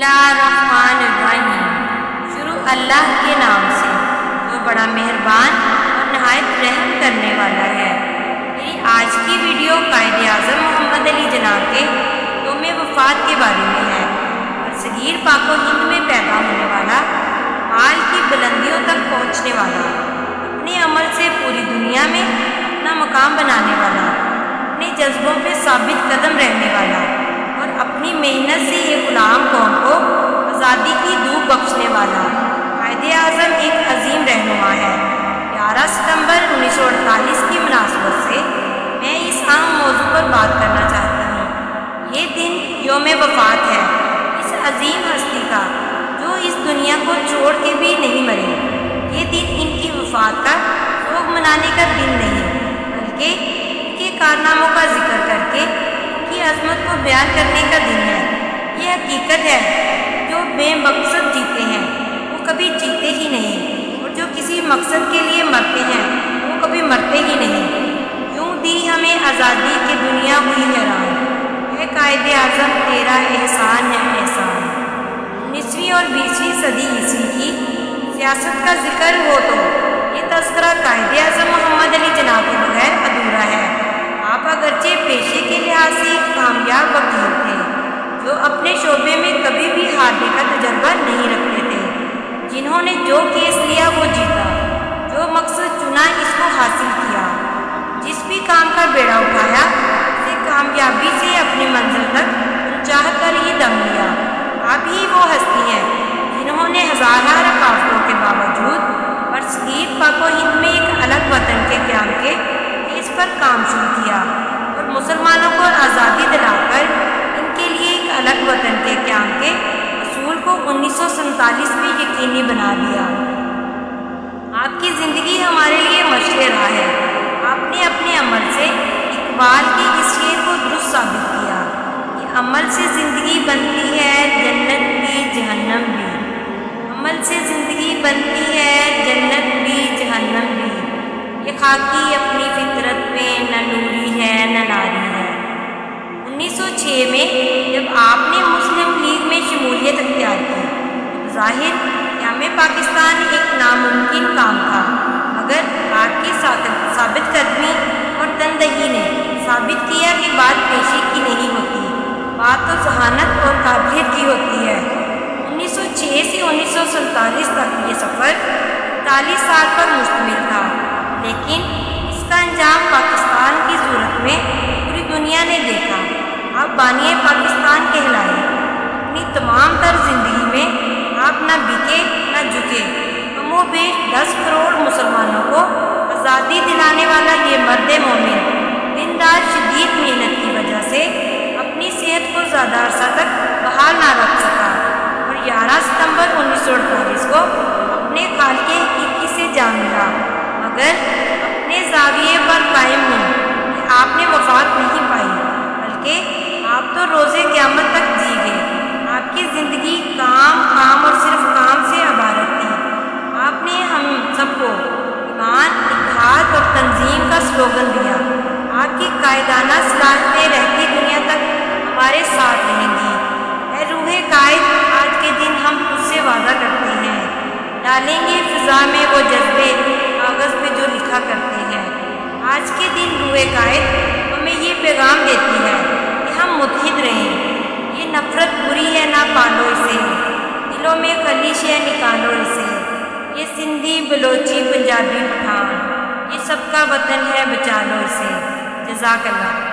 बिस्मिल्लाहिर्रहमानिर्रहीम। शुरू अल्लाह के नाम से जो बड़ा मेहरबान और नहायत रहम करने वाला है। मेरी आज की वीडियो कायदे आज़म मोहम्मद अली जनाब के यौम वफ़ात के बारे में है। बरसगीर पाको हिंद में पैदा होने वाला, माल की बुलंदियों तक पहुँचने वाला, अपने अमल से पूरी दुनिया में अपना मकाम बनाने वाला, अपने जज्बों पे साबित कदम रहने वाला और अपनी मेहनत से ये गुलाम कौम को आज़ादी की धूप बख्शने वाला कायदे आज़म एक अजीम रहनुमा है। 11 सितंबर 1948 की मुनासबत से मैं इस अहम मौजू पर बात करना चाहती हूँ। ये दिन यौम वफ़ात है इस अजीम हस्ती का जो इस दुनिया को छोड़ के भी नहीं मरी। ये दिन इनकी वफ़ात का शोक मनाने का दिन नहीं, बल्कि इनके कारनामों का जिक्र करके की अज़मत को बयान करने का दिन है। ये हकीकत है जो बेमकसद जीते हैं वो कभी जीते ही नहीं, और जो किसी मकसद के लिए मरते हैं वो कभी मरते ही नहीं। यूँ दी हमें आज़ादी की दुनिया हुई हैरान, है कायदे आज़म तेरा एहसान है एहसान। 19वीं और 20वीं सदी ईस्वी की सियासत का जिक्र हो तो ये तज़किरा कायदे आज़म मोहम्मद अली जनाब के बगैर अधूरा है। आप अगरचे पेशे के लिहाज से कामयाब वकील थे जो अपने शोबे में कभी भी हारने का तजर्बा नहीं रखते थे। जिन्होंने जो केस लिया वो जीता, जो मकसद चुना इसको हासिल किया, जिस भी काम का बेड़ा उठाया उसे कामयाबी से अपनी मंजिल तक पहुँचा कर ही दम लिया। आप ही वो हस्ती हैं जिन्होंने हज़ार रकावटों के बावजूद बरसगीर पाको हिंद में एक अलग वतन के क़याम के इस पर काम शुरू किया और मुसलमानों को आज़ादी दिलाकर इनके लिए एक अलग वतन के क़याम के असूल को 1947 में यकीनी बना दिया। आपकी ज़िंदगी हमारे लिए मशरे राह है। आपने अपने अमल से इकबाल के इस शेर को दुरुस्त साबित किया कि अमल से ज़िंदगी बनती है जन्नत भी जहन्नम भी। अमल से ज़िंदगी बनती है जन्नत भी जहन्नम भी। ये खाकी अपनी फितरत में न नूरी है न नारी है। 1906 में जब आपने मुस्लिम लीग में शमूलियत अख्तियार की तो ज़ाहिर क़याम पाकिस्तान एक नामुमकिन काम था, मगर आपकी साबित कदमी और तनदही ने साबित किया कि बात पेशे की नहीं होती, बात तो जहानत और काबिलियत की होती है। 1906 से 1947 तक ये सफ़र 40 साल पर मुश्तमिल था, लेकिन इसका अंजाम पाकिस्तान की सूरत में पूरी दुनिया ने देखा। आप बानिए पाकिस्तान कहलाए। अपनी तमाम तर ज़िंदगी में आप न बिके न झुके। कमो बेश 10 करोड़ मुसलमानों को आज़ादी दिलाने वाला ये मर्द मोमिन दिन रात शदीद मेहनत की वजह से अपनी सेहत को ज़्यादा अरसा तक बहाल ना रख सका और 11 सितंबर 1948 को अपने खालिक़े हकीकी से जा मिला, मगर अपने ज़ाविये पर कायम हूँ कि आपने वफ़ात नहीं पाई, बल्कि आप तो रोज़े क़यामत तक जी गए। आपकी ज़िंदगी काम काम और सिर्फ काम से इबारत थी। आपने हम सबको ईमान, इत्तेहाद और तंजीम का स्लोगन दिया। आपकी कायदाना सलाहतें रहती दुनिया तक हमारे साथ रहेंगी। ऐ रूहे कायद, आज के दिन हम उससे वादा करते हैं, डालेंगे फ़िज़ा में वो जज्बे कागज़ पे जो लिखा करते हैं। आज के दिन रूहे कायद हमें ये पैगाम देती है कि हम मुत्तहिद रहें। ये नफ़रत बुरी है ना पालो इसे, दिलों में खलीश है निकालो इसे। ये सिंधी बलोची पंजाबी पठान, ये सबका वतन है बचा लो इसे। जज़ाकल्लाह।